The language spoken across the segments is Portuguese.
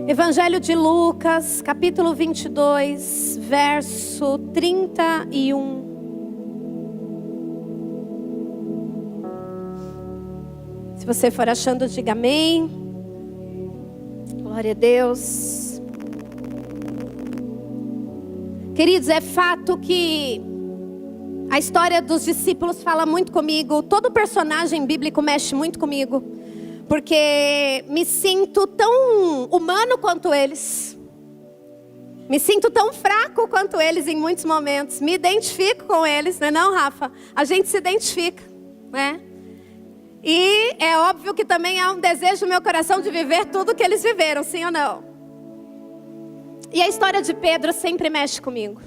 Evangelho de Lucas, capítulo 22, verso 31. Se você for achando, diga amém. Glória a Deus. Queridos, é fato que a história dos discípulos fala muito comigo. Todo personagem bíblico mexe muito comigo. Porque me sinto tão humano quanto eles. Me sinto tão fraco quanto eles em muitos momentos. Me identifico com eles, não é não, Rafa? A gente se identifica, né? E é óbvio que também há um desejo no meu coração de viver tudo que eles viveram, sim ou não? E a história de Pedro sempre mexe comigo.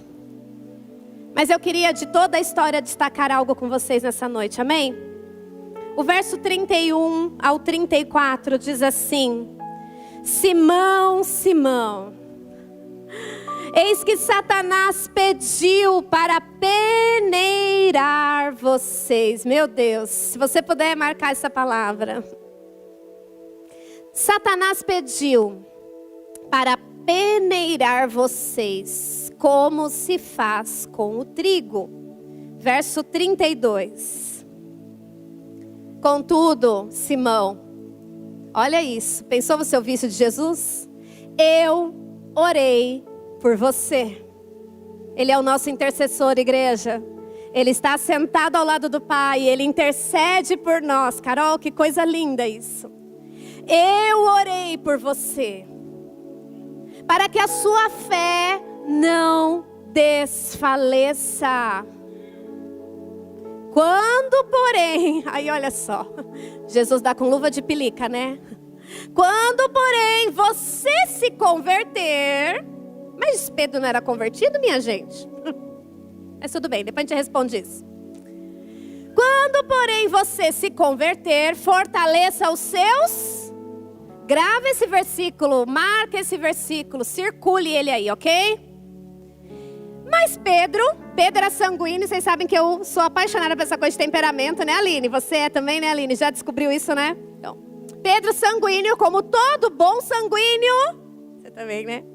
Mas eu queria de toda a história destacar algo com vocês nessa noite, amém? O verso 31 ao 34 diz assim: Simão, Simão, eis que Satanás pediu para peneirar vocês. Meu Deus, se você puder marcar essa palavra. Satanás pediu para peneirar vocês, como se faz com o trigo. Verso 32. Contudo, Simão, olha isso, pensou você ouvir isso de Jesus? Eu orei por você. Ele é o nosso intercessor, igreja. Ele está sentado ao lado do Pai, Ele intercede por nós. Carol, que coisa linda isso. Eu orei por você, para que a sua fé não desfaleça. Quando, porém, aí olha só, Jesus dá com luva de pelica, né? Quando, porém, você se converter, mas Pedro não era convertido, minha gente? Mas tudo bem, depois a gente responde isso. Quando, porém, você se converter, fortaleça os seus, grave esse versículo, marque esse versículo, circule ele aí, ok? Mas Pedro era sanguíneo, vocês sabem que eu sou apaixonada por essa coisa de temperamento, né, Aline? Você é também, né, Aline? Já descobriu isso, né? Então, Pedro sanguíneo, como todo bom sanguíneo, você também, né?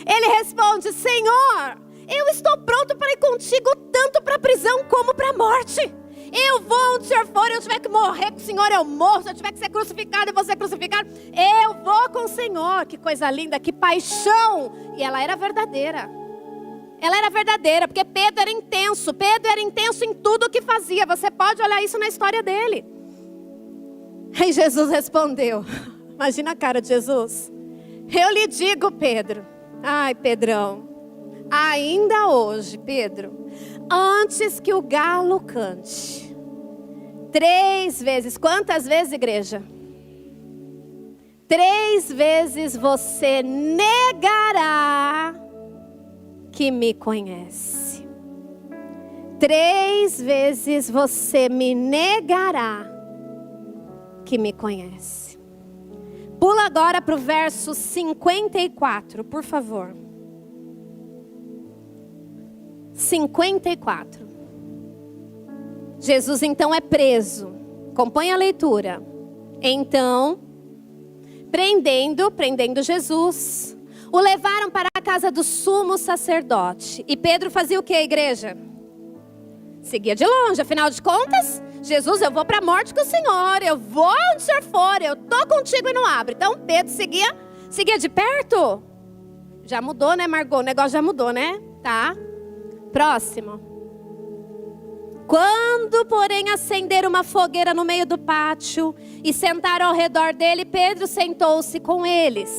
Ele responde: Senhor, eu estou pronto para ir contigo tanto para a prisão como para a morte. Eu vou onde o Senhor for, eu tiver que morrer com o Senhor, eu morro. Se eu tiver que ser crucificado, eu vou ser crucificado. Eu vou com o Senhor. Que coisa linda, que paixão. E ela era verdadeira. Ela era verdadeira, porque Pedro era intenso em tudo o que fazia. Você pode olhar isso na história dele. Aí Jesus respondeu, imagina a cara de Jesus. Eu lhe digo, Pedro, ai Pedrão, ainda hoje, Pedro, antes que o galo cante, 3 vezes, quantas vezes, igreja? 3 vezes você negará que me conhece. 3 vezes você me negará que me conhece. Pula agora para o verso 54, por favor. 54. Jesus então é preso. Acompanhe a leitura. Então, prendendo Jesus, o levaram para a casa do sumo sacerdote. E Pedro fazia o que, igreja? Seguia de longe, afinal de contas, Jesus, eu vou para a morte com o Senhor, eu vou onde o Senhor for, eu estou contigo e não abro. Então Pedro seguia de perto. Já mudou, né, Margot? O negócio já mudou, né? Tá. Próximo. Quando, porém, acenderam uma fogueira no meio do pátio e sentaram ao redor dele, Pedro sentou-se com eles.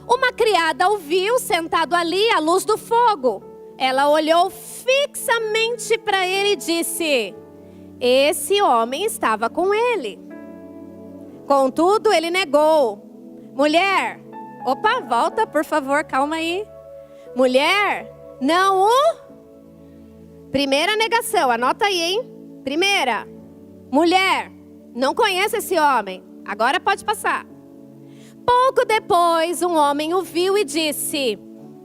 Uma criada o viu sentado ali à luz do fogo. Ela olhou fixamente para ele e disse: esse homem estava com ele. Contudo, ele negou. Mulher, opa, volta por favor, calma aí. Mulher, não o... Primeira negação, anota aí, hein? Primeira, mulher, não conhece esse homem. Agora pode passar. Pouco depois, um homem o viu e disse: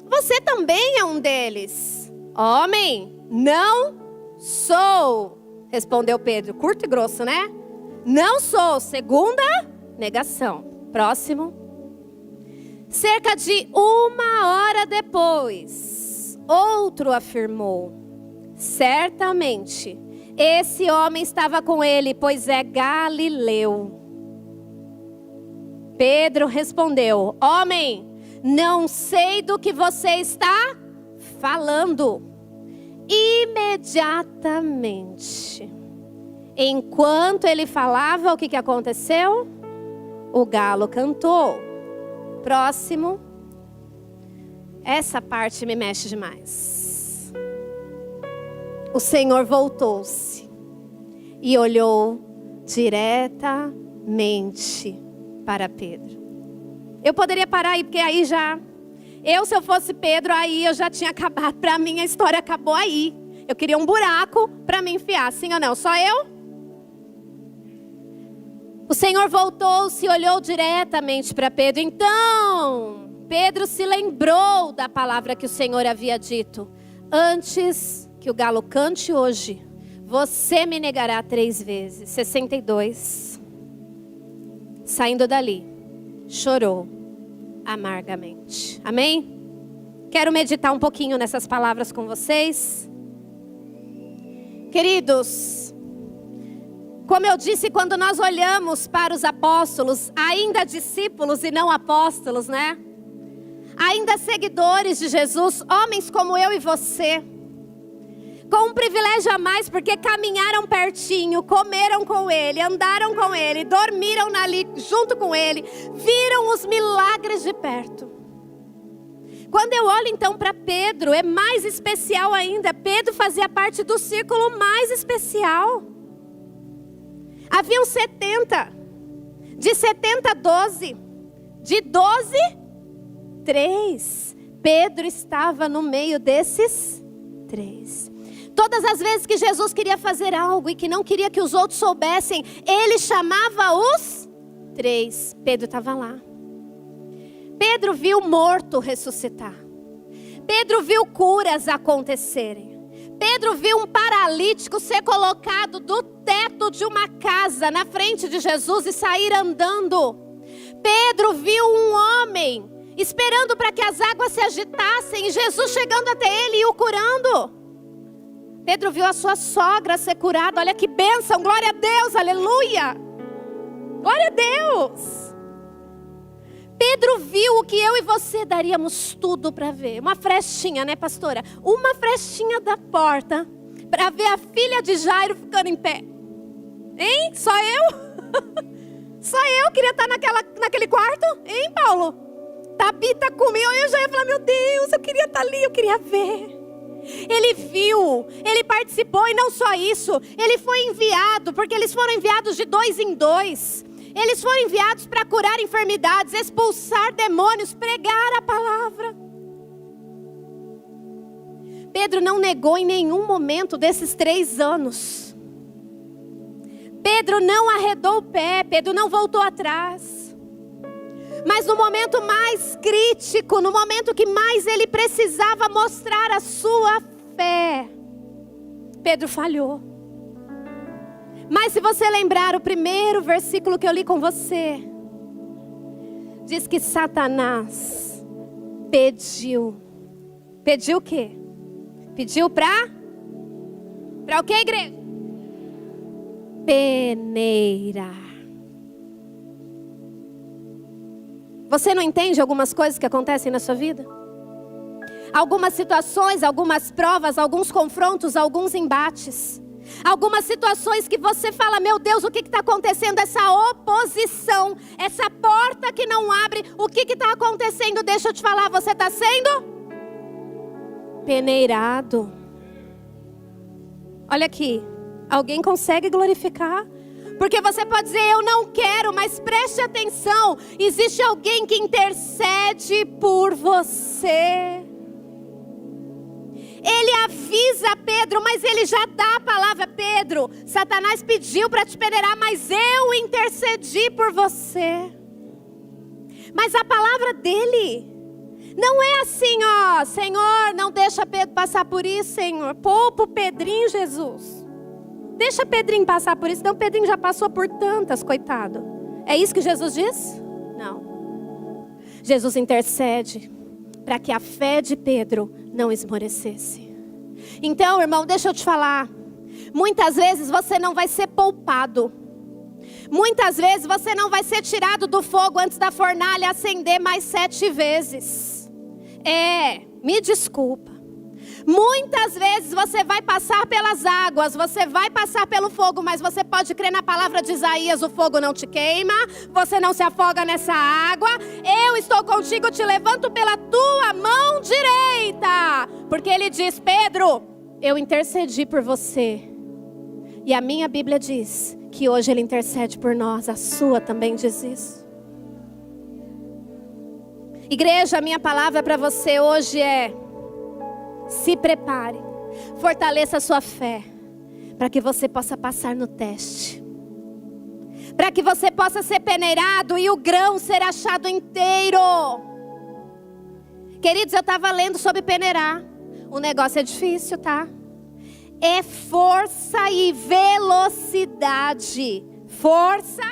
você também é um deles. Homem, não sou, respondeu Pedro, curto e grosso, né? Não sou. Segunda negação. Próximo. Cerca de 1 hora depois, outro afirmou: certamente, esse homem estava com ele, pois é galileu. Pedro respondeu: homem, não sei do que você está falando. Imediatamente, enquanto ele falava, o que aconteceu? O galo cantou. Próximo. Essa parte me mexe demais. O Senhor voltou-se e olhou diretamente para Pedro. Eu poderia parar aí, porque aí já... se eu fosse Pedro, aí eu já tinha acabado. Para mim, a história acabou aí. Eu queria um buraco para me enfiar, sim ou não? Só eu? O Senhor voltou-se e olhou diretamente para Pedro. Então, Pedro se lembrou da palavra que o Senhor havia dito: antes que o galo cante hoje, você me negará 3 vezes. 62. Saindo dali, chorou amargamente. Amém? Quero meditar um pouquinho nessas palavras com vocês. Queridos, como eu disse, quando nós olhamos para os apóstolos, ainda discípulos e não apóstolos, né? Ainda seguidores de Jesus, homens como eu e você, com um privilégio a mais, porque caminharam pertinho, comeram com Ele, andaram com Ele, dormiram ali junto com Ele, viram os milagres de perto. Quando eu olho então para Pedro, é mais especial ainda. Pedro fazia parte do círculo mais especial. Haviam 70, de 70, 12, de 12, 3. Pedro estava no meio desses 3. Todas as vezes que Jesus queria fazer algo e que não queria que os outros soubessem, ele chamava os 3. Pedro estava lá. Pedro viu morto ressuscitar. Pedro viu curas acontecerem. Pedro viu um paralítico ser colocado do teto de uma casa na frente de Jesus e sair andando. Pedro viu um homem esperando para que as águas se agitassem e Jesus chegando até ele e o curando. Pedro viu a sua sogra ser curada. Olha que bênção, glória a Deus, aleluia. Glória a Deus. Pedro viu o que eu e você daríamos tudo para ver. Uma frestinha, né, pastora? Uma frestinha da porta para ver a filha de Jairo ficando em pé. Hein? Só eu? Só eu queria estar naquele quarto? Hein, Paulo? Tabita comigo. Eu já ia falar, meu Deus, eu queria estar ali, eu queria ver. Ele viu, ele participou, e não só isso, ele foi enviado, porque eles foram enviados de 2 em 2. Eles foram enviados para curar enfermidades, expulsar demônios, pregar a palavra. Pedro não negou em nenhum momento desses 3 anos. Pedro não arredou o pé, Pedro não voltou atrás. Mas no momento mais crítico, no momento que mais ele precisava mostrar a sua fé, Pedro falhou. Mas se você lembrar o primeiro versículo que eu li com você, diz que Satanás pediu. Pediu o quê? Pediu para o quê, igreja? Peneirar. Você não entende algumas coisas que acontecem na sua vida? Algumas situações, algumas provas, alguns confrontos, alguns embates. Algumas situações que você fala, meu Deus, o que está acontecendo? Essa oposição, essa porta que não abre, o que está acontecendo? Deixa eu te falar, você está sendo peneirado. Olha aqui, alguém consegue glorificar? Porque você pode dizer, eu não quero, mas preste atenção, existe alguém que intercede por você. Ele avisa Pedro, mas ele já dá a palavra. Pedro, Satanás pediu para te peneirar, mas eu intercedi por você. Mas a palavra dele não é assim, ó, Senhor, não deixa Pedro passar por isso, Senhor. Poupa o Pedrinho, Jesus. Deixa Pedrinho passar por isso, não, Pedrinho já passou por tantas, coitado. É isso que Jesus diz? Não. Jesus intercede para que a fé de Pedro não esmorecesse. Então, irmão, deixa eu te falar. Muitas vezes você não vai ser poupado. Muitas vezes você não vai ser tirado do fogo antes da fornalha acender mais 7 vezes. Me desculpa. Muitas vezes você vai passar pelas águas, você vai passar pelo fogo, mas você pode crer na palavra de Isaías: o fogo não te queima, você não se afoga nessa água. Eu estou contigo, te levanto pela tua mão direita. Porque ele diz: Pedro, eu intercedi por você. E a minha Bíblia diz que hoje ele intercede por nós, a sua também diz isso. Igreja, a minha palavra para você hoje é: se prepare, fortaleça a sua fé, para que você possa passar no teste, para que você possa ser peneirado e o grão ser achado inteiro. Queridos, eu estava lendo sobre peneirar. O negócio é difícil, tá? É força e velocidade. Força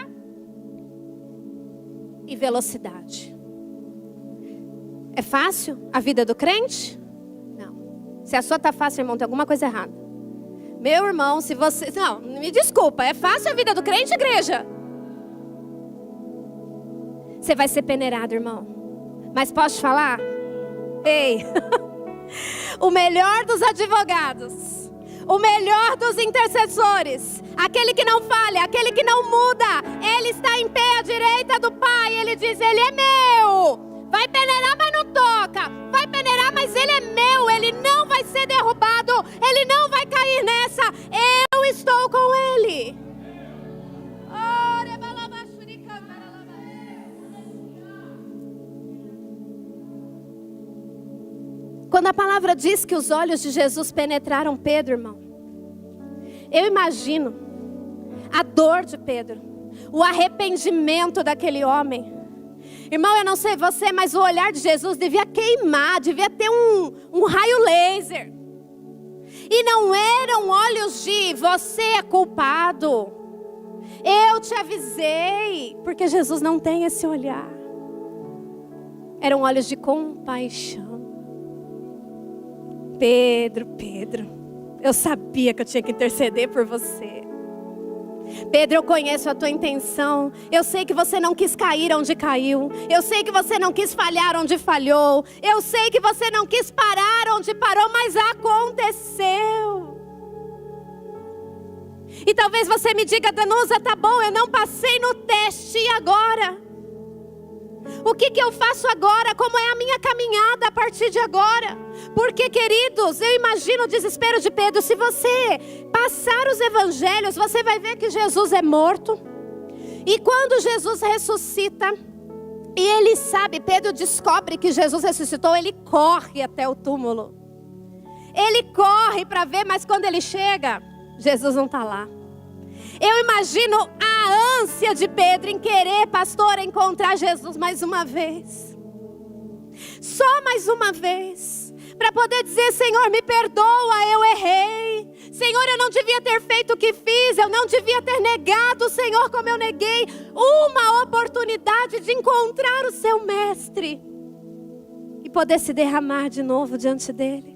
e velocidade. É fácil a vida do crente? Se a sua está fácil, irmão, tem alguma coisa errada. Meu irmão, se você... Não, me desculpa, é fácil a vida do crente, igreja? Você vai ser peneirado, irmão. Mas posso te falar? Ei, o melhor dos advogados, o melhor dos intercessores, aquele que não falha, aquele que não muda, ele está em pé à direita do Pai. Ele diz: ele é meu. Vai peneirar, mas não toca. Vai peneirar, mas ele é meu. Ele não vai ser derrubado. Ele não vai cair nessa. Eu estou com ele. Quando a palavra diz que os olhos de Jesus penetraram Pedro, irmão, eu imagino a dor de Pedro, o arrependimento daquele homem. Irmão, eu não sei você, mas o olhar de Jesus devia queimar, devia ter um raio laser. E não eram olhos de você é culpado, eu te avisei, porque Jesus não tem esse olhar. Eram olhos de compaixão. Pedro, eu sabia que eu tinha que interceder por você. Pedro, eu conheço a tua intenção. Eu sei que você não quis cair onde caiu. Eu sei que você não quis falhar onde falhou. Eu sei que você não quis parar onde parou, mas aconteceu. E talvez você me diga: Danusa, tá bom, eu não passei no teste, e agora? O que eu faço agora? Como é a minha caminhada a partir de agora? Porque, queridos, eu imagino o desespero de Pedro. Se você passar os evangelhos, você vai ver que Jesus é morto. E quando Jesus ressuscita, e ele sabe, Pedro descobre que Jesus ressuscitou, ele corre até o túmulo. Ele corre para ver, mas quando ele chega, Jesus não está lá. Eu imagino a ânsia de Pedro em querer, pastor, encontrar Jesus mais uma vez. Só mais uma vez. Para poder dizer: Senhor, me perdoa, eu errei. Senhor, eu não devia ter feito o que fiz. Eu não devia ter negado o Senhor como eu neguei. Uma oportunidade de encontrar o seu mestre. E poder se derramar de novo diante dele.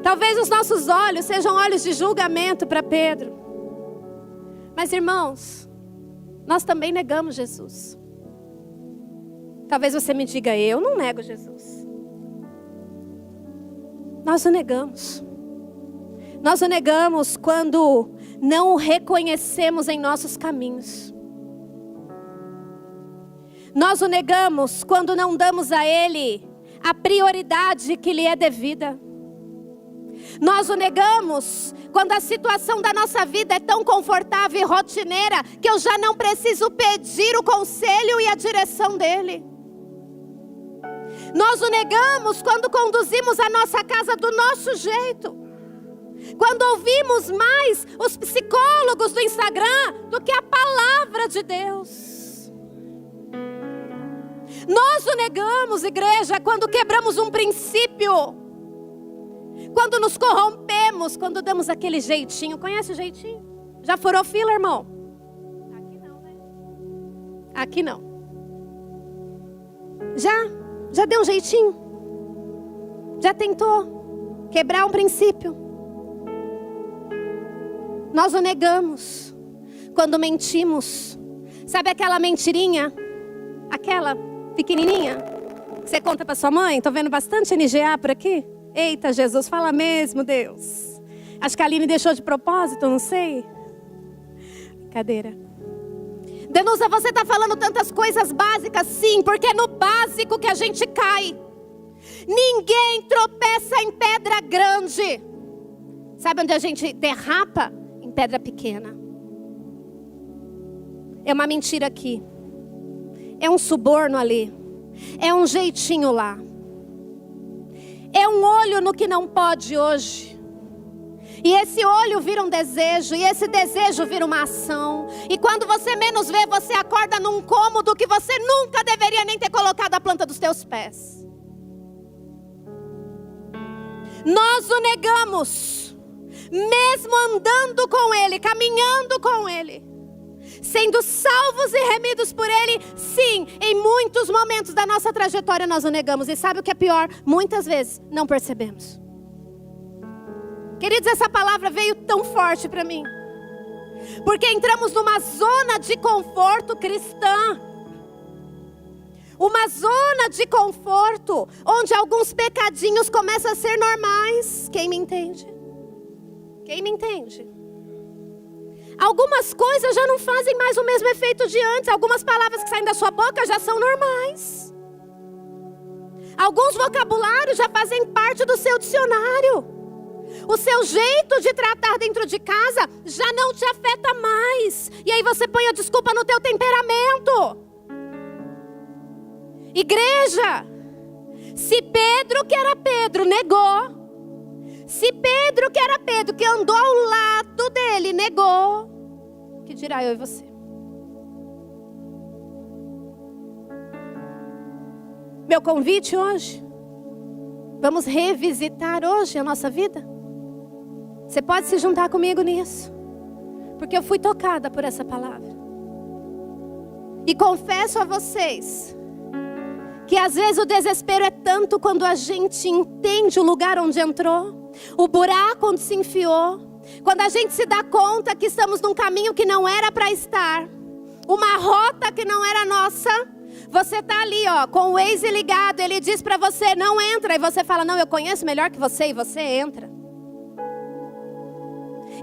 Talvez os nossos olhos sejam olhos de julgamento para Pedro. Mas, irmãos, nós também negamos Jesus. Talvez você me diga: eu não nego Jesus. Nós o negamos. Nós o negamos quando não o reconhecemos em nossos caminhos. Nós o negamos quando não damos a Ele a prioridade que lhe é devida. Nós o negamos quando a situação da nossa vida é tão confortável e rotineira que eu já não preciso pedir o conselho e a direção dele. Nós o negamos quando conduzimos a nossa casa do nosso jeito. Quando ouvimos mais os psicólogos do Instagram do que a palavra de Deus. Nós o negamos, igreja, quando quebramos um princípio. Quando nos corrompemos, quando damos aquele jeitinho. Conhece o jeitinho? Já furou fila, irmão? Aqui não, né? Aqui não. Já deu um jeitinho? Já tentou quebrar um princípio? Nós o negamos quando mentimos. Sabe aquela mentirinha? Aquela pequenininha que você conta para sua mãe? Tô vendo bastante NGA por aqui. Eita, Jesus, fala mesmo, Deus. Acho que a Aline deixou de propósito, não sei. Brincadeira. Denusa, você está falando tantas coisas básicas, sim, porque é no básico que a gente cai. Ninguém tropeça em pedra grande. Sabe onde a gente derrapa? Em pedra pequena. É uma mentira aqui. É um suborno ali. É um jeitinho lá. É um olho no que não pode hoje. E esse olho vira um desejo. E esse desejo vira uma ação. E quando você menos vê, você acorda num cômodo que você nunca deveria nem ter colocado a planta dos teus pés. Nós o negamos. Mesmo andando com Ele, caminhando com Ele, sendo salvos e remidos por Ele, sim, em muitos momentos da nossa trajetória nós o negamos. E sabe o que é pior? Muitas vezes não percebemos. Queridos, essa palavra veio tão forte para mim, porque entramos numa zona de conforto cristã. Uma zona de conforto, onde alguns pecadinhos começam a ser normais. Quem me entende? Quem me entende? Algumas coisas já não fazem mais o mesmo efeito de antes. Algumas palavras que saem da sua boca já são normais. Alguns vocabulários já fazem parte do seu dicionário. O seu jeito de tratar dentro de casa já não te afeta mais. E aí você põe a desculpa no teu temperamento. Igreja, se Pedro, que era Pedro, negou. Se Pedro, que era Pedro, que andou ao lado dele, negou, que dirá eu e você? Meu convite hoje, vamos revisitar hoje a nossa vida? Você pode se juntar comigo nisso, porque eu fui tocada por essa palavra. E confesso a vocês que às vezes o desespero é tanto quando a gente entende o lugar onde entrou, o buraco onde se enfiou, quando a gente se dá conta que estamos num caminho que não era para estar, uma rota que não era nossa. Você está ali, ó, com o Waze ligado, ele diz para você, não entra, e você fala, não, eu conheço melhor que você, e você entra.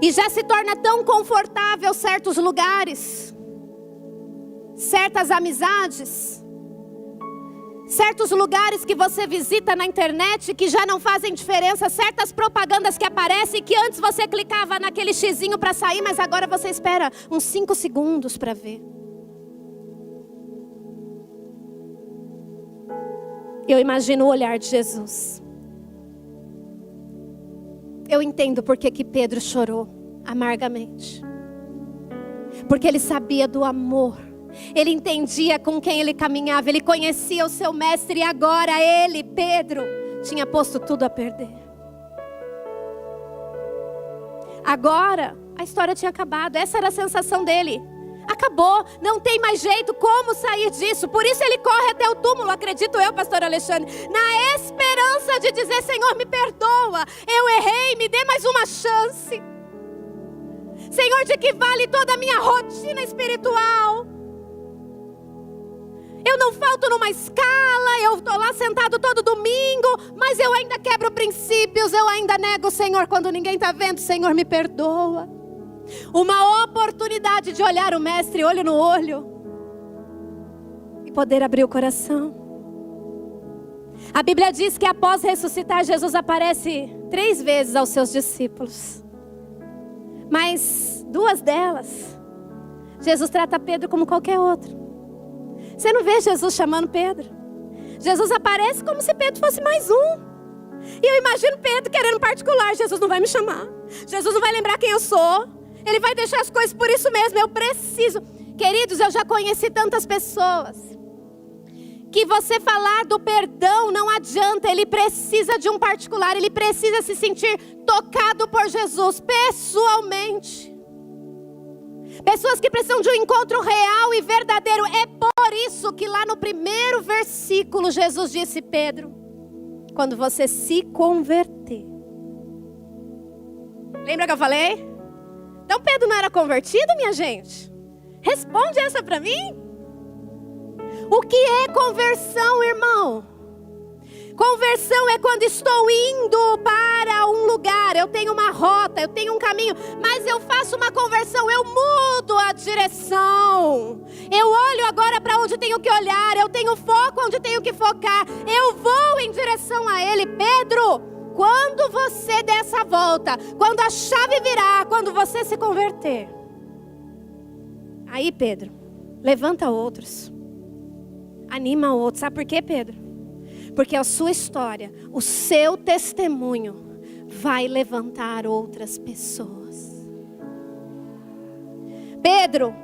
E já se torna tão confortável certos lugares, certas amizades, certos lugares que você visita na internet que já não fazem diferença, certas propagandas que aparecem que antes você clicava naquele xizinho para sair, mas agora você espera uns 5 segundos para ver. Eu imagino o olhar de Jesus. Eu entendo porque que Pedro chorou amargamente. Porque ele sabia do amor. Ele entendia com quem ele caminhava. Ele conhecia o seu mestre. E agora ele, Pedro, tinha posto tudo a perder. Agora a história tinha acabado. Essa era a sensação dele. Acabou, não tem mais jeito como sair disso. Por isso ele corre até o túmulo, acredito eu, pastor Alexandre, na esperança de dizer, Senhor, me perdoa, eu errei, me dê mais uma chance. Senhor, de que vale toda a minha rotina espiritual? Eu não falto numa escala, eu estou lá sentado todo domingo, mas eu ainda quebro princípios, eu ainda nego o Senhor quando ninguém está vendo. Senhor, me perdoa. Uma oportunidade de olhar o mestre olho no olho e poder abrir o coração. A Bíblia diz que após ressuscitar, Jesus aparece 3 vezes aos seus discípulos. Mas 2 delas, Jesus trata Pedro como qualquer outro. Você não vê Jesus chamando Pedro. Jesus aparece como se Pedro fosse mais um. E eu imagino Pedro querendo particular. Jesus não vai me chamar. Jesus não vai lembrar quem eu sou. Ele vai deixar as coisas por isso mesmo, eu preciso. Queridos, eu já conheci tantas pessoas que você falar do perdão não adianta. Ele precisa de um particular, ele precisa se sentir tocado por Jesus pessoalmente. Pessoas que precisam de um encontro real e verdadeiro. É por isso que lá no primeiro versículo Jesus disse: Pedro, quando você se converter. Lembra que eu falei? Então Pedro não era convertido, minha gente? Responde essa para mim. O que é conversão, irmão? Conversão é quando estou indo para um lugar, eu tenho uma rota, eu tenho um caminho, mas eu faço uma conversão, eu mudo a direção. Eu olho agora para onde tenho que olhar, eu tenho foco onde tenho que focar, eu vou em direção a Ele. Pedro, quando você der essa volta, quando a chave virar, quando você se converter, aí Pedro, levanta outros, anima outros. Sabe por quê, Pedro? Porque a sua história, o seu testemunho vai levantar outras pessoas. Pedro,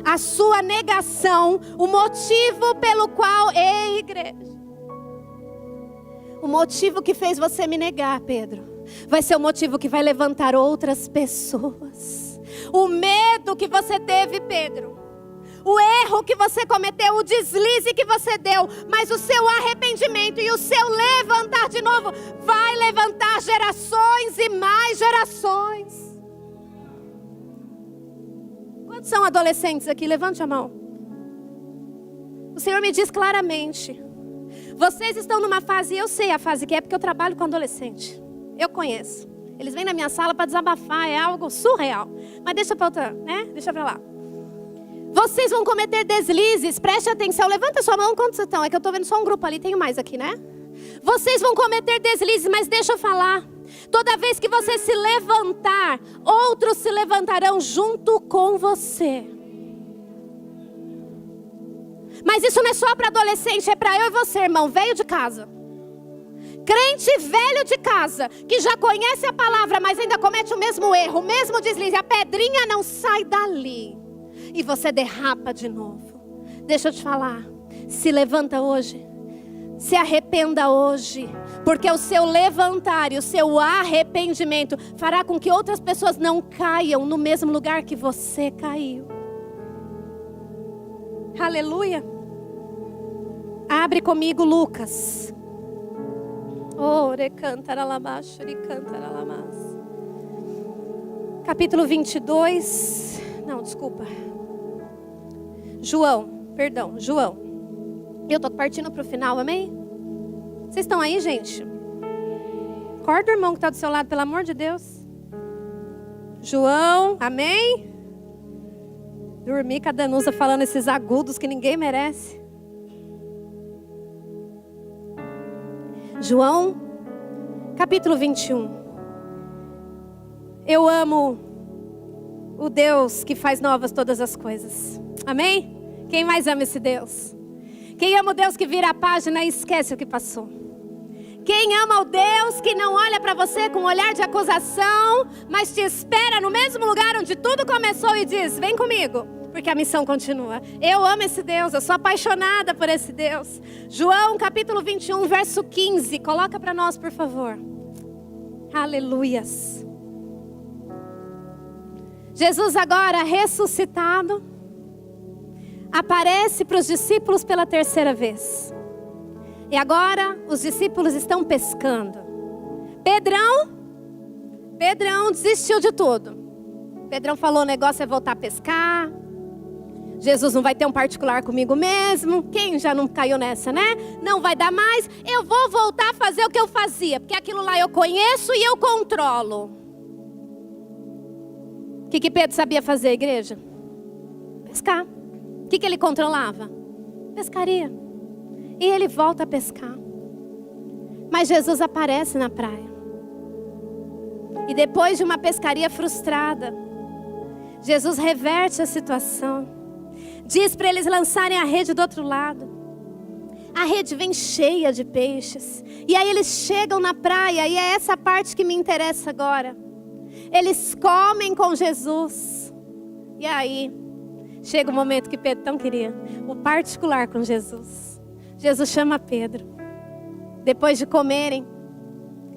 a sua negação, o motivo pelo qual, ei igreja, o motivo que fez você me negar, Pedro, vai ser o motivo que vai levantar outras pessoas. O medo que você teve, Pedro, o erro que você cometeu, o deslize que você deu, mas o seu arrependimento e o seu levantar de novo vai levantar gerações e mais gerações. Quantos são adolescentes aqui? Levante a mão. O Senhor me diz claramente: vocês estão numa fase, eu sei a fase que é, porque eu trabalho com adolescente. Eu conheço. Eles vêm na minha sala para desabafar, é algo surreal. Mas deixa para outra, né? Deixa para lá. Vocês vão cometer deslizes, preste atenção, levanta sua mão, quantos estão? É que eu estou vendo só um grupo ali, tenho mais aqui, né? Vocês vão cometer deslizes, mas deixa eu falar. Toda vez que você se levantar, outros se levantarão junto com você. Mas isso não é só para adolescente, é para eu e você, irmão, velho de casa. Crente velho de casa, que já conhece a palavra, mas ainda comete o mesmo erro, o mesmo deslize, a pedrinha não sai dali. E você derrapa de novo. Deixa eu te falar, se levanta hoje, se arrependa hoje, porque o seu levantar e o seu arrependimento fará com que outras pessoas não caiam no mesmo lugar que você caiu. Aleluia. Abre comigo Lucas. Capítulo 22. Não, desculpa. João. Eu estou partindo para o final, amém? Vocês estão aí, gente? Acorda o irmão que está do seu lado, pelo amor de Deus. João, amém? Dormi com a Danusa falando esses agudos que ninguém merece. João, capítulo 21. Eu amo o Deus que faz novas todas as coisas. Amém? Quem mais ama esse Deus? Quem ama o Deus que vira a página e esquece o que passou? Quem ama o Deus que não olha para você com um olhar de acusação, mas te espera no mesmo lugar onde tudo começou e diz: vem comigo, porque a missão continua. Eu amo esse Deus, eu sou apaixonada por esse Deus. João capítulo 21, verso 15. Coloca para nós, por favor. Aleluias. Jesus agora ressuscitado, aparece para os discípulos pela terceira vez. E agora os discípulos estão pescando. Pedrão desistiu de tudo. Pedrão falou: o negócio é voltar a pescar. Jesus não vai ter um particular comigo mesmo. Quem já não caiu nessa, né? Não vai dar mais. Eu vou voltar a fazer o que eu fazia, porque aquilo lá eu conheço e eu controlo. O que Pedro sabia fazer, igreja? Pescar. O que ele controlava? Pescaria. E ele volta a pescar. Mas Jesus aparece na praia. E depois de uma pescaria frustrada, Jesus reverte a situação. Diz para eles lançarem a rede do outro lado. A rede vem cheia de peixes. E aí eles chegam na praia, e é essa parte que me interessa agora. Eles comem com Jesus. E aí chega o momento que Pedro tão queria, o particular com Jesus. Jesus chama Pedro. Depois de comerem,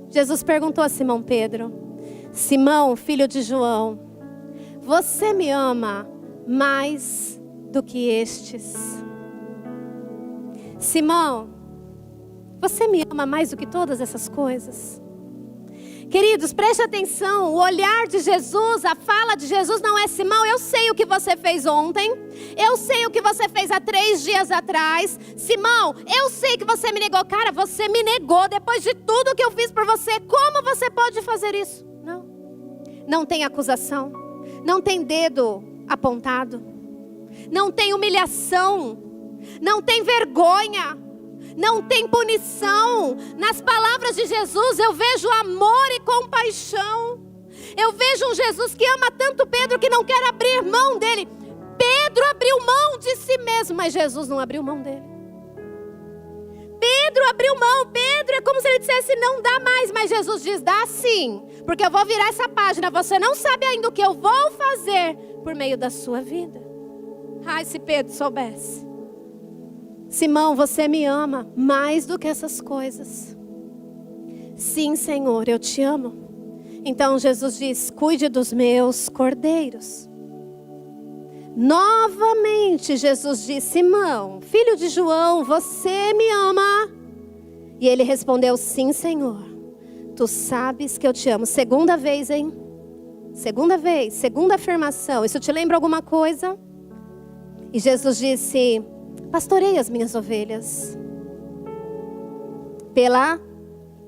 Jesus perguntou a Simão Pedro: Simão, filho de João, você me ama mais do que estes? Simão, você me ama mais do que todas essas coisas? Queridos, preste atenção, o olhar de Jesus, a fala de Jesus não é: Simão, eu sei o que você fez ontem, eu sei o que você fez há 3 dias atrás. Simão, eu sei que você me negou. Cara, você me negou depois de tudo que eu fiz por você. Como você pode fazer isso? Não. Não tem acusação, não tem dedo apontado, não tem humilhação, não tem vergonha, não tem punição. Nas palavras de Jesus eu vejo amor e compaixão. Eu vejo um Jesus que ama tanto Pedro que não quer abrir mão dele. Pedro abriu mão de si mesmo, mas Jesus não abriu mão dele. Pedro abriu mão. Pedro é como se ele dissesse: não dá mais. Mas Jesus diz: dá sim, porque eu vou virar essa página. Você não sabe ainda o que eu vou fazer por meio da sua vida. Ai, se Pedro soubesse. Simão, você me ama mais do que essas coisas. Sim, Senhor, eu te amo. Então Jesus diz: cuide dos meus cordeiros. Novamente Jesus diz: Simão, filho de João, você me ama? E ele respondeu: sim, Senhor, tu sabes que eu te amo. Segunda vez, hein? Segunda vez, segunda afirmação. Isso te lembra alguma coisa? E Jesus disse: pastorei as minhas ovelhas. Pela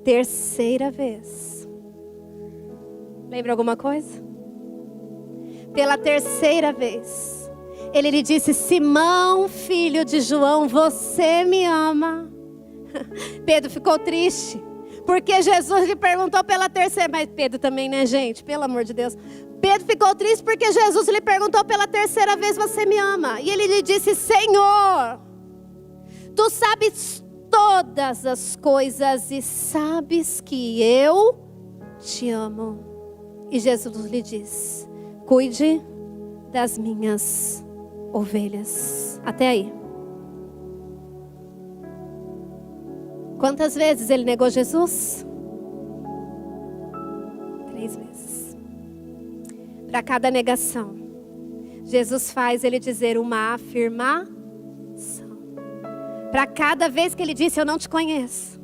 terceira vez. Lembra alguma coisa? Pela terceira vez. Ele lhe disse: Simão, filho de João, você me ama? Pedro ficou triste, porque Jesus lhe perguntou pela terceira. Mas Pedro também, né, gente? Pelo amor de Deus. Pedro ficou triste porque Jesus lhe perguntou pela terceira vez: você me ama? E ele lhe disse: Senhor, tu sabes todas as coisas e sabes que eu te amo. E Jesus lhe diz: cuide das minhas ovelhas. Até aí. Quantas vezes ele negou Jesus? 3 vezes. Para cada negação, Jesus faz ele dizer uma afirmação. Para cada vez que ele disse: eu não te conheço.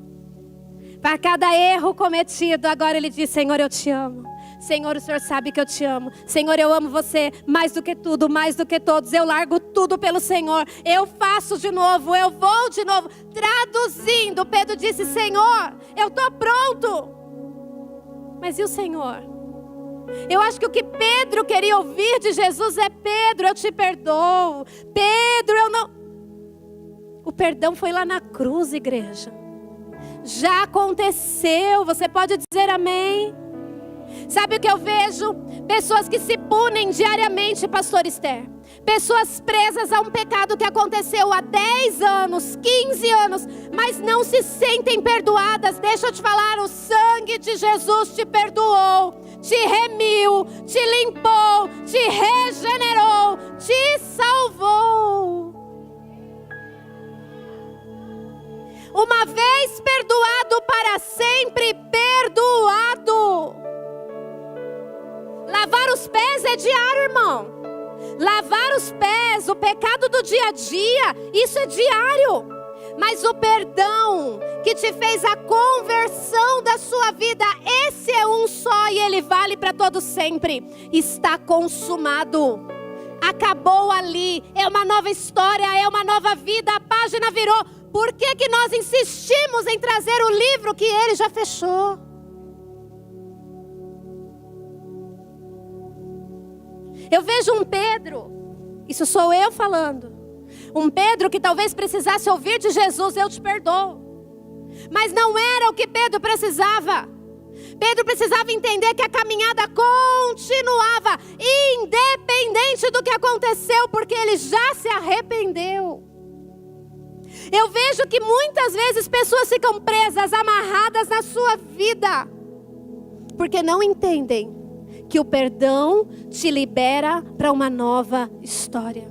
Para cada erro cometido, agora ele diz: Senhor, eu te amo. Senhor, o Senhor sabe que eu te amo. Senhor, eu amo você mais do que tudo, mais do que todos. Eu largo tudo pelo Senhor. Eu faço de novo, eu vou de novo. Traduzindo, Pedro disse: Senhor, eu estou pronto. Mas e o Senhor? Eu acho que o que Pedro queria ouvir de Jesus é: Pedro, eu te perdoo. Pedro, eu não... O perdão foi lá na cruz, igreja. Já aconteceu. Você pode dizer amém? Sabe o que eu vejo? Pessoas que se punem diariamente, pastor Esther. Pessoas presas a um pecado que aconteceu há 10 anos, 15 anos, mas não se sentem perdoadas. Deixa eu te falar, o sangue de Jesus te perdoou, te remiu, te limpou, te regenerou, te salvou. Uma vez perdoado, para sempre perdoado. Lavar os pés é diário, irmão. Lavar os pés, o pecado do dia a dia, isso é diário. Mas o perdão que te fez a conversão da sua vida, esse é um só e ele vale para todo sempre. Está consumado. Acabou ali. É uma nova história, é uma nova vida. A página virou. Por que que nós insistimos em trazer o livro que ele já fechou? Eu vejo um Pedro, isso sou eu falando, um Pedro que talvez precisasse ouvir de Jesus: eu te perdoo. Mas não era o que Pedro precisava. Pedro precisava entender que a caminhada continuava, independente do que aconteceu, porque ele já se arrependeu. Eu vejo que muitas vezes pessoas ficam presas, amarradas na sua vida, porque não entendem que o perdão te libera para uma nova história.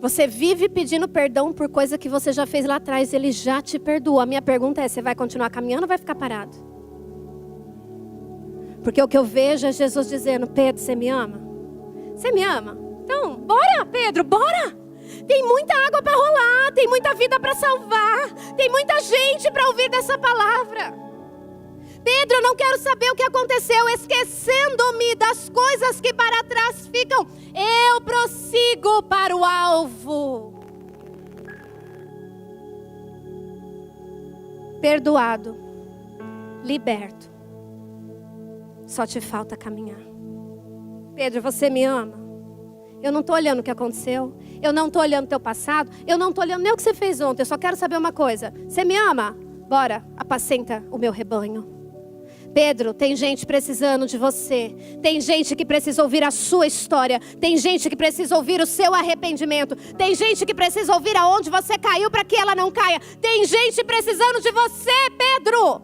Você vive pedindo perdão por coisa que você já fez lá atrás, ele já te perdoa. A minha pergunta é: você vai continuar caminhando ou vai ficar parado? Porque o que eu vejo é Jesus dizendo: Pedro, você me ama? Você me ama? Então, bora, Pedro, bora. Tem muita água para rolar, tem muita vida para salvar, tem muita gente para ouvir dessa palavra. Pedro, eu não quero saber o que aconteceu, esquecendo-me das coisas que para trás ficam. Eu prossigo para o alvo. Perdoado, liberto. Só te falta caminhar. Pedro, você me ama? Eu não estou olhando o que aconteceu. Eu não estou olhando o teu passado. Eu não estou olhando nem o que você fez ontem. Eu só quero saber uma coisa. Você me ama? Bora, apacenta o meu rebanho. Pedro, tem gente precisando de você. Tem gente que precisa ouvir a sua história. Tem gente que precisa ouvir o seu arrependimento. Tem gente que precisa ouvir aonde você caiu para que ela não caia. Tem gente precisando de você, Pedro.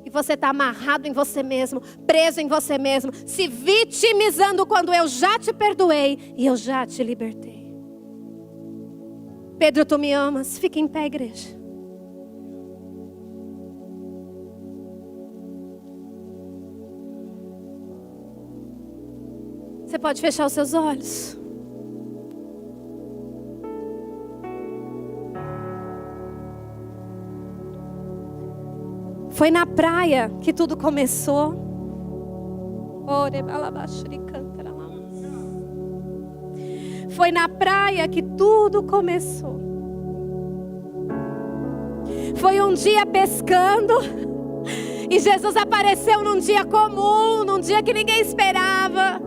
E você está amarrado em você mesmo, preso em você mesmo, se vitimizando quando eu já te perdoei e eu já te libertei. Pedro, tu me amas? Fica em pé, igreja. Você pode fechar os seus olhos. Foi na praia que tudo começou. Foi na praia que tudo começou. Foi um dia pescando. E Jesus apareceu num dia comum, num dia que ninguém esperava.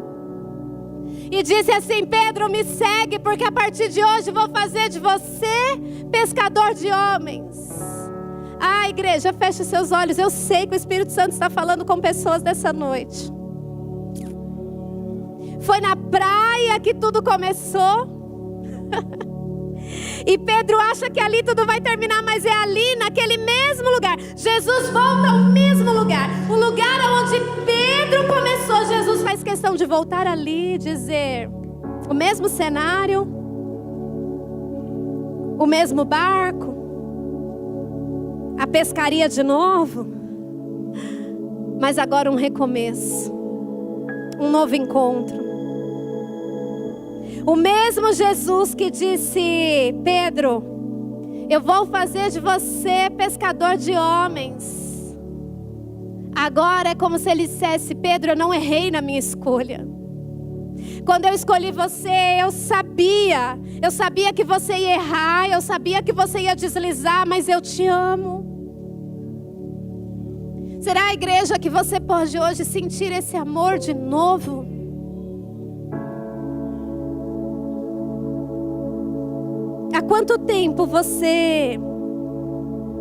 E disse assim: Pedro, me segue, porque a partir de hoje vou fazer de você pescador de homens. Ah, igreja, feche seus olhos. Eu sei que o Espírito Santo está falando com pessoas dessa noite. Foi na praia que tudo começou. E Pedro acha que ali tudo vai terminar, mas é ali, naquele mesmo lugar. Jesus volta ao mesmo lugar. O lugar onde Pedro começou. Jesus faz questão de voltar ali e dizer: o mesmo cenário, o mesmo barco, a pescaria de novo, mas agora um recomeço, um novo encontro. O mesmo Jesus que disse: Pedro, eu vou fazer de você pescador de homens. Agora é como se ele dissesse: Pedro, eu não errei na minha escolha. Quando eu escolhi você, eu sabia que você ia errar, eu sabia que você ia deslizar, mas eu te amo. Será, igreja, que você pode hoje sentir esse amor de novo? Há quanto tempo você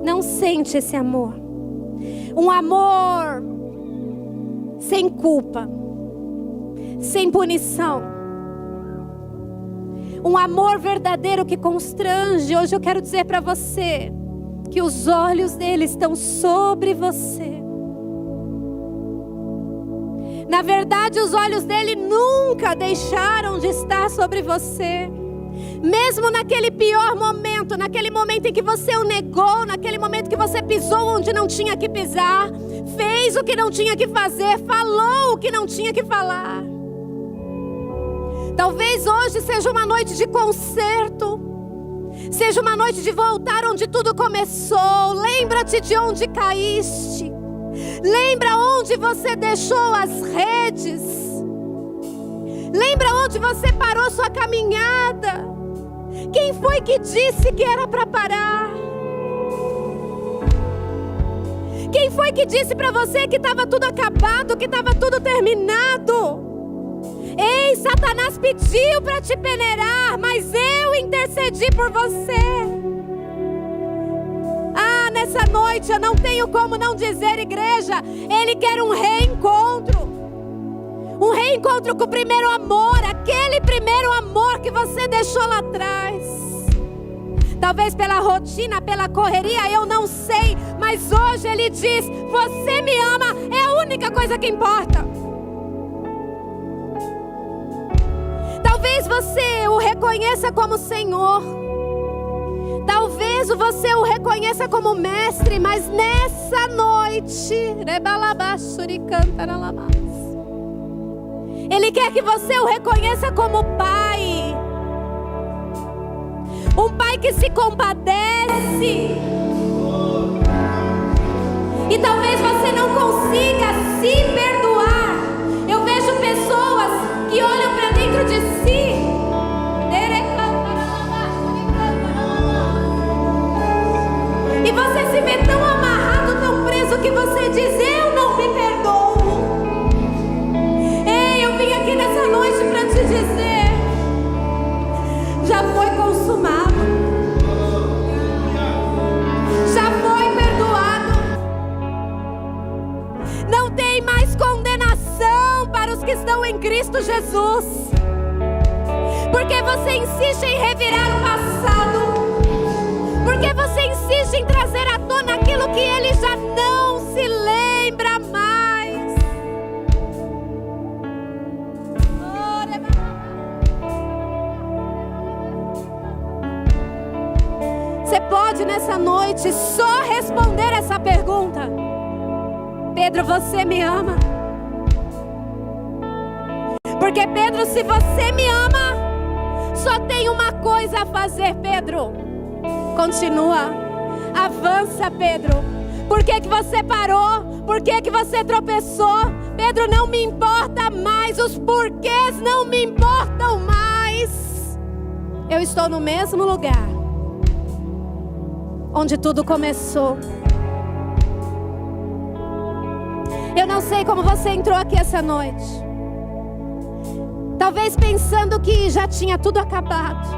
não sente esse amor? Um amor sem culpa, sem punição. Um amor verdadeiro que constrange. Hoje eu quero dizer para você que os olhos dele estão sobre você. Na verdade, os olhos dele nunca deixaram de estar sobre você. Mesmo naquele pior momento, naquele momento em que você o negou, naquele momento que você pisou onde não tinha que pisar, fez o que não tinha que fazer, falou o que não tinha que falar. Talvez hoje seja uma noite de conserto, seja uma noite de voltar onde tudo começou. Lembra-te de onde caíste. Lembra onde você deixou as redes. Lembra onde você parou sua caminhada. Quem foi que disse que era para parar? Quem foi que disse para você que estava tudo acabado, que estava tudo terminado? Ei, Satanás pediu para te peneirar, mas eu intercedi por você. Ah, nessa noite eu não tenho como não dizer, igreja, ele quer um reencontro. Um reencontro com o primeiro amor, aquele primeiro amor que você deixou lá atrás. Talvez pela rotina, pela correria, eu não sei, mas hoje ele diz: você me ama, é a única coisa que importa. Talvez você o reconheça como Senhor. Talvez você o reconheça como mestre, mas nessa noite, ele quer que você o reconheça como pai. um Pai que se compadece. E talvez você não consiga se perdoar. Eu vejo pessoas que olham para dentro de si. E você se vê tão amarrado, tão preso, que você diz: eu não me perdoo. Ei, eu vim aqui nessa noite para te dizer: já foi consumado, já foi perdoado. Não tem mais condenação para os que estão em Cristo Jesus. Porque você insiste em revirar o passado? Porque você insiste em trazer à tona aquilo que ele já não se lembra mais? Você pode nessa noite só responder essa pergunta: Pedro, você me ama? Porque Pedro, se você me ama, só tem uma coisa a fazer, Pedro: continua, avança, Pedro. Por que você parou? Por que você tropeçou? Pedro, não me importa mais, os porquês não me importam mais. Eu estou no mesmo lugar onde tudo começou. Eu não sei como você entrou aqui essa noite, talvez pensando que já tinha tudo acabado,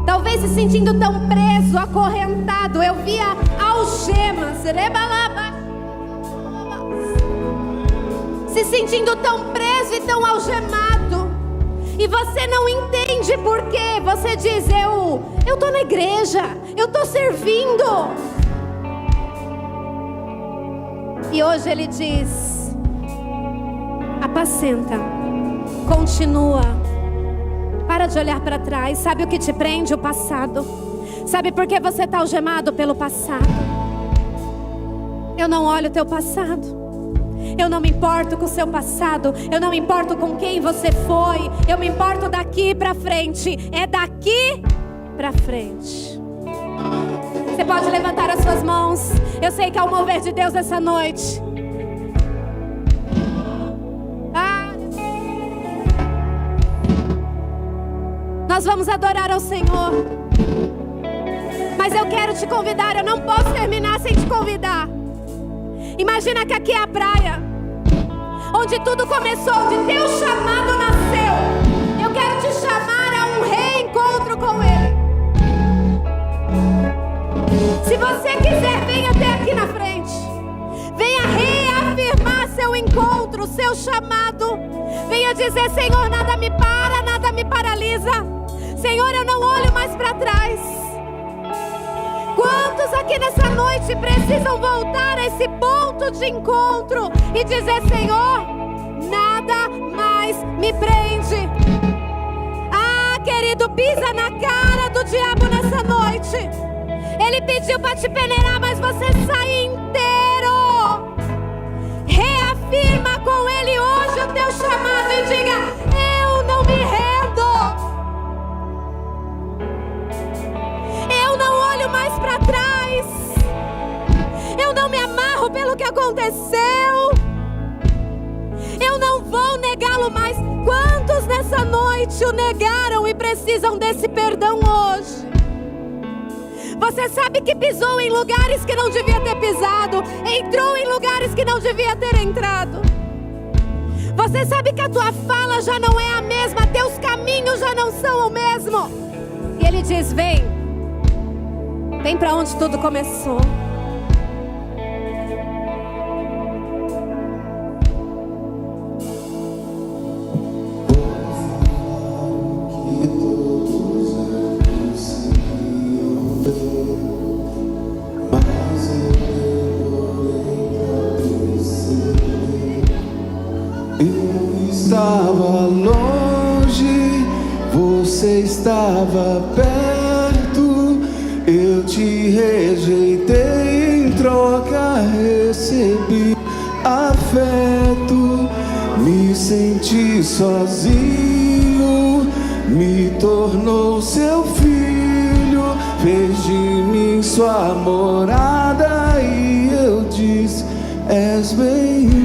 talvez se sentindo tão preso, acorrentado. Eu via algemas, se sentindo tão preso e tão algemado. E você não entende por quê. Você diz: eu tô na igreja, eu tô servindo. E hoje ele diz: apacenta, continua. Para de olhar para trás. Sabe o que te prende? O passado. Sabe por que você está algemado pelo passado? Eu não olho o teu passado. Eu não me importo com o seu passado. Eu não me importo com quem você foi. Eu me importo daqui para frente. É daqui para frente. Você pode levantar as suas mãos. Eu sei que há um mover de Deus essa noite. Nós vamos adorar ao Senhor. Mas eu quero te convidar. Eu não posso terminar sem te convidar. Imagina que aqui é a praia, onde tudo começou, onde teu chamado nasceu. Eu quero te chamar a um reencontro com Ele. Se você quiser, venha até aqui na frente. Venha reafirmar seu encontro, seu chamado. Venha dizer: Senhor, nada me para, nada me paralisa. Senhor, eu não olho mais para trás. Quantos aqui nessa noite precisam voltar a esse ponto de encontro e dizer: Senhor, nada mais me prende? Ah, querido, pisa na cara do diabo nessa noite. Ele pediu para te peneirar, mas você sai inteiro. Reafirma com Ele hoje o teu chamado e diga: eu não me rendo. Eu não olho mais para trás. Eu não me amarro pelo que aconteceu. Eu não vou negá-lo mais. Quantos nessa noite o negaram e precisam desse perdão hoje? Você sabe que pisou em lugares que não devia ter pisado, entrou em lugares que não devia ter entrado. Você sabe que a tua fala já não é a mesma, teus caminhos já não são o mesmo. E Ele diz: vem para onde tudo começou. Estava longe, você estava perto. Eu te rejeitei, em troca recebi afeto. Me senti sozinho, me tornou seu filho, fez de mim sua morada, e eu disse: és bem-vindo.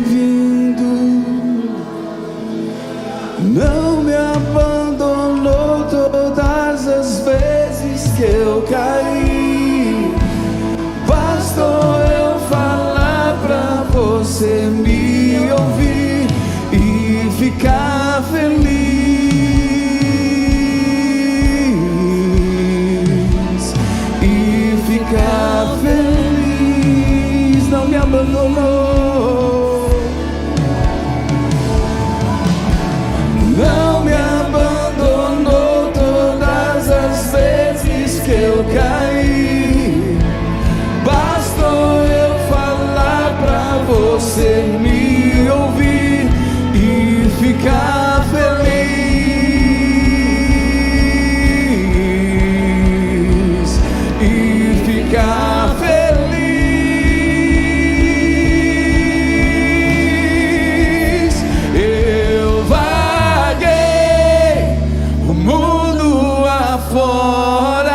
Não me abandonou todas as vezes que eu caí. Bastou eu falar pra você me ouvir e ficar feliz. E ficar feliz. Não me abandonou. Não me abandonou todas as vezes que eu caí. Bastou eu falar pra você me ouvir e ficar feliz. E ficar feliz. Eu vaguei o mundo afora,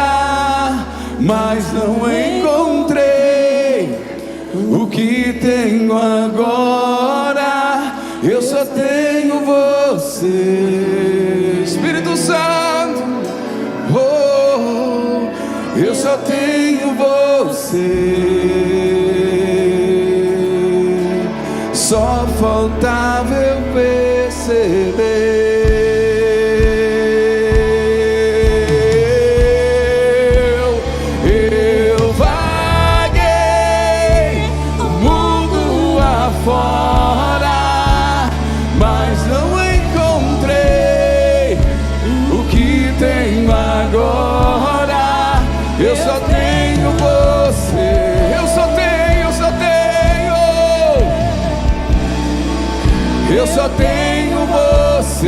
mas não encontrei o que tenho agora. Eu só tenho você, Espírito Santo. Oh, eu só tenho você. Só faltava eu perceber. Eu vaguei o mundo afora, mas não encontrei o que tenho agora. Eu só tenho você. Eu só tenho, eu só tenho. Eu só tenho você.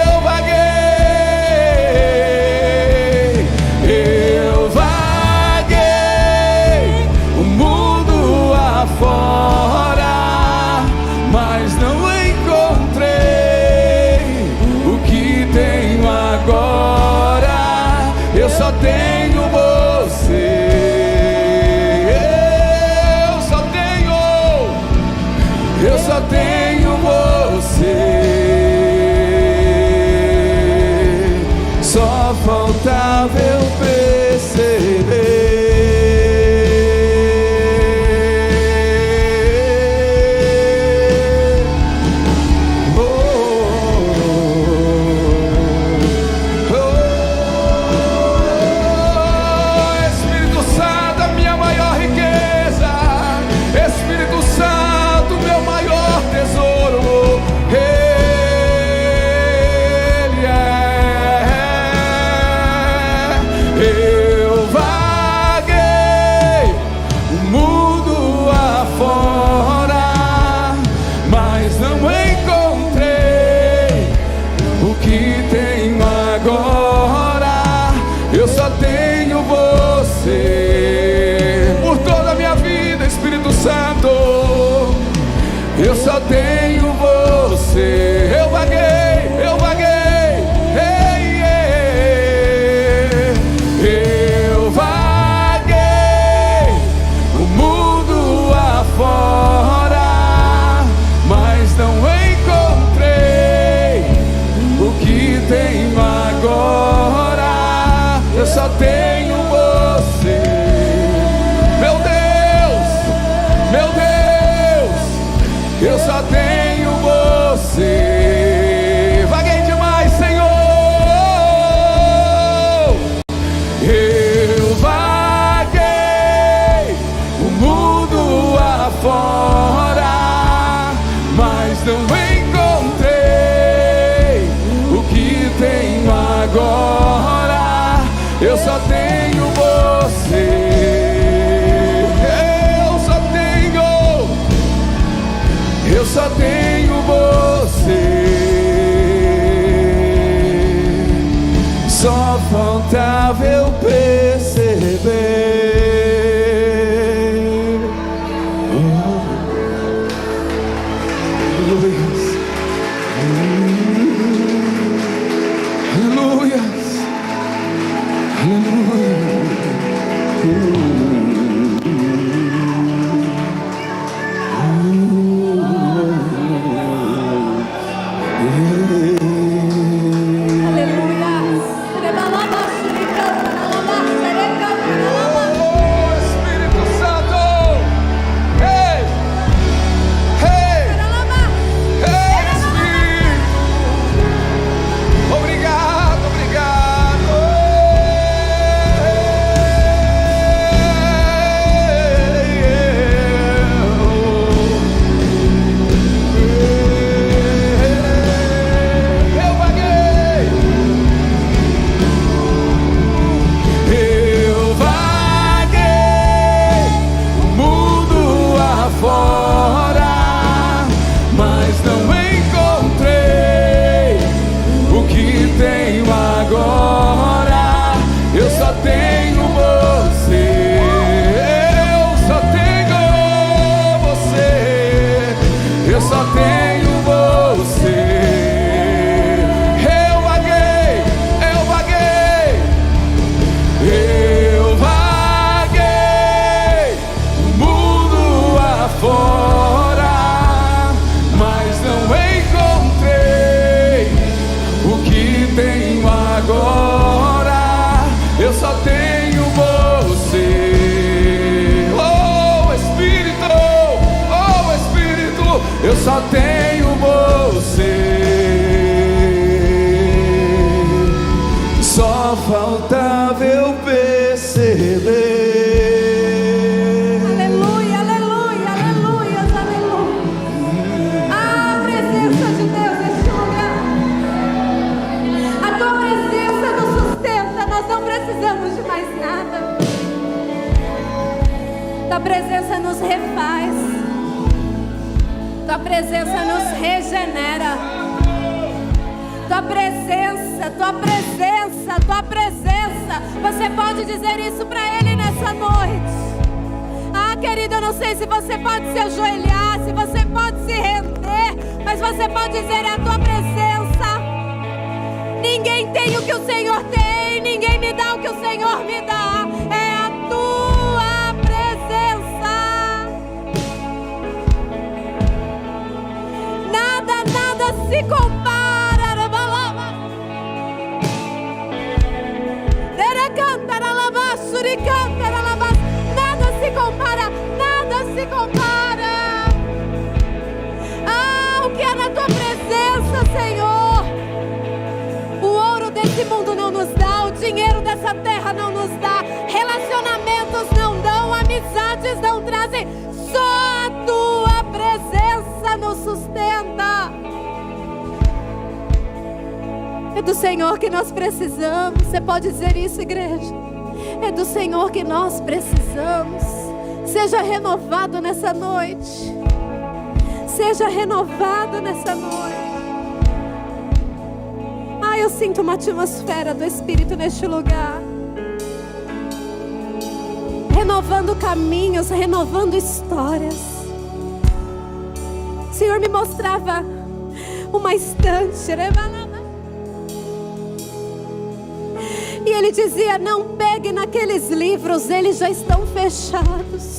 Eu vaguei. Eu vaguei o mundo afora, mas não encontrei o que tenho agora. Eu só tenho você. Eu só tenho você. Só faltava eu perceber. Espírito Santo, a minha maior riqueza. Espírito Santo, meu maior tesouro. Ele é. Eu vaguei o mundo afora, mas não encontrei o que tenho agora. Eu só tenho você. Por toda a minha vida, Espírito Santo, eu só tenho você. Eu vaguei, eu vaguei. Ei, ei. Eu vaguei o mundo afora, mas não encontrei o que tenho agora. Eu só tenho você. Meu Deus, meu Deus, eu só tenho você. Vaguei demais, Senhor. Eu vaguei o mundo afora, mas não encontrei o que tenho agora. Eu só tenho regenera. Tua presença, tua presença, tua presença. Você pode dizer isso para Ele nessa noite. Ah, querido, eu não sei se você pode se ajoelhar, se você pode se render, mas você pode dizer: é a tua presença. Ninguém tem o que o Senhor tem, ninguém me dá o que o Senhor me dá. É a tua presença. Nada se compara. Nada se compara, nada se compara. Ah, o que é na tua presença, Senhor. O ouro desse mundo não nos dá, o dinheiro dessa terra não nos dá, relacionamentos não dão, amizades não trazem. Só a tua presença nos sustenta. É do Senhor que nós precisamos. Você pode dizer isso, igreja? É do Senhor que nós precisamos. Seja renovado nessa noite. Seja renovado nessa noite. Ah, eu sinto uma atmosfera do Espírito neste lugar. Renovando caminhos, renovando histórias. O Senhor me mostrava uma estante, e Ele dizia: não pegue naqueles livros, eles já estão fechados.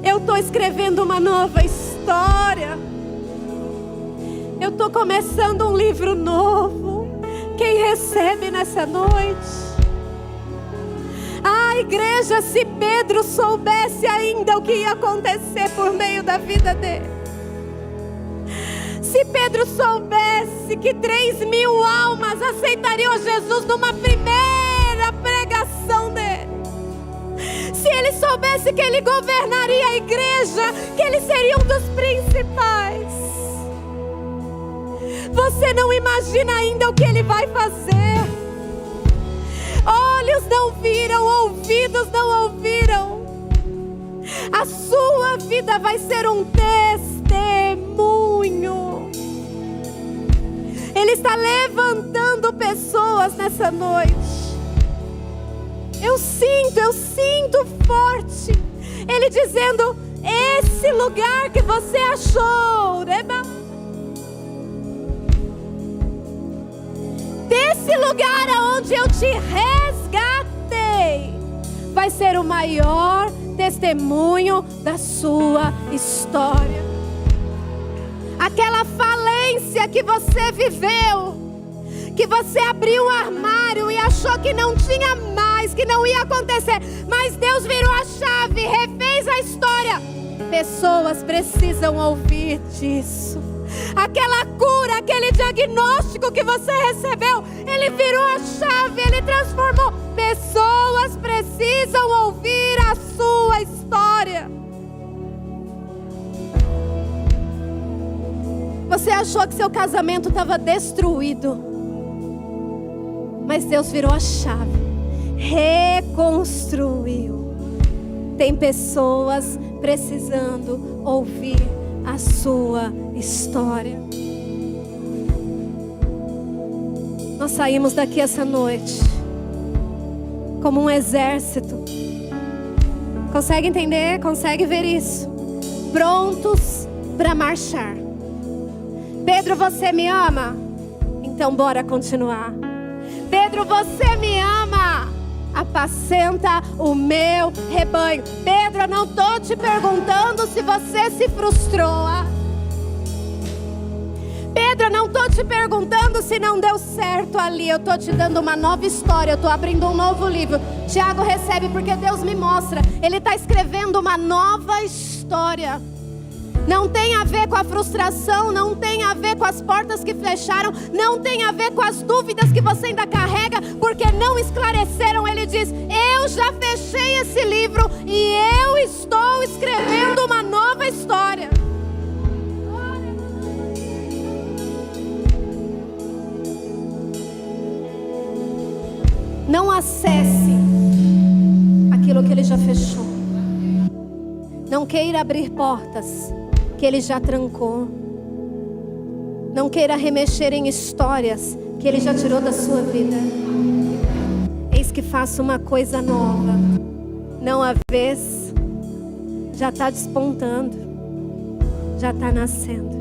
Eu estou escrevendo uma nova história. Eu estou começando um livro novo. Quem recebe nessa noite? Ah, igreja, se Pedro soubesse ainda o que ia acontecer por meio da vida dele. Se Pedro soubesse que 3.000 almas aceitariam Jesus numa primeira pregação dele. Se ele soubesse que ele governaria a igreja, que ele seria um dos principais. Você não imagina ainda o que ele vai fazer. Olhos não viram, ouvidos não ouviram. A sua vida vai ser um testemunho. Ele está levantando pessoas nessa noite. Eu sinto forte. Ele dizendo: esse lugar que você achou, desse lugar aonde eu te resgatei, vai ser o maior testemunho da sua história. Aquela falência que você viveu, que você abriu o armário e achou que não tinha mais, que não ia acontecer, mas Deus virou a chave, refez a história. Pessoas precisam ouvir disso. Aquela cura, aquele diagnóstico que você recebeu, Ele virou a chave, Ele transformou. Pessoas precisam ouvir a sua história. Você achou que seu casamento estava destruído, mas Deus virou a chave, reconstruiu. Tem pessoas precisando ouvir a sua história. Nós saímos daqui essa noite como um exército. Consegue entender? Consegue ver isso? Prontos para marchar. Pedro, você me ama? Então bora continuar. Pedro, você me ama? Apacenta o meu rebanho. Pedro, eu não estou te perguntando se você se frustrou. Pedro, eu não estou te perguntando se não deu certo ali. Eu estou te dando uma nova história. Eu estou abrindo um novo livro. Tiago, recebe, porque Deus me mostra. Ele está escrevendo uma nova história. Não tem a ver com a frustração, não tem a ver com as portas que fecharam, não tem a ver com as dúvidas que você ainda carrega, porque não esclareceram. Ele diz: eu já fechei esse livro e eu estou escrevendo uma nova história. Não acesse aquilo que Ele já fechou. Não Não queira abrir portas que Ele já trancou. Não queira remexer em histórias que Ele já tirou da sua vida. Eis que faço uma coisa nova. Não há vez, já está despontando, já está nascendo.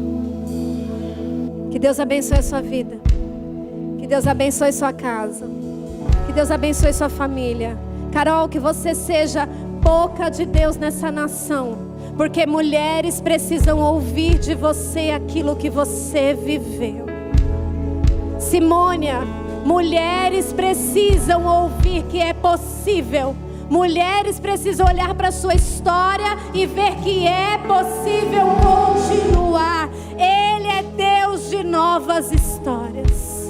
Que Deus abençoe a sua vida. Que Deus abençoe sua casa. Que Deus abençoe sua família. Carol, que você seja boca de Deus nessa nação. Porque mulheres precisam ouvir de você aquilo que você viveu. Simônia, mulheres precisam ouvir que é possível. Mulheres precisam olhar para a sua história e ver que é possível continuar. Ele é Deus de novas histórias.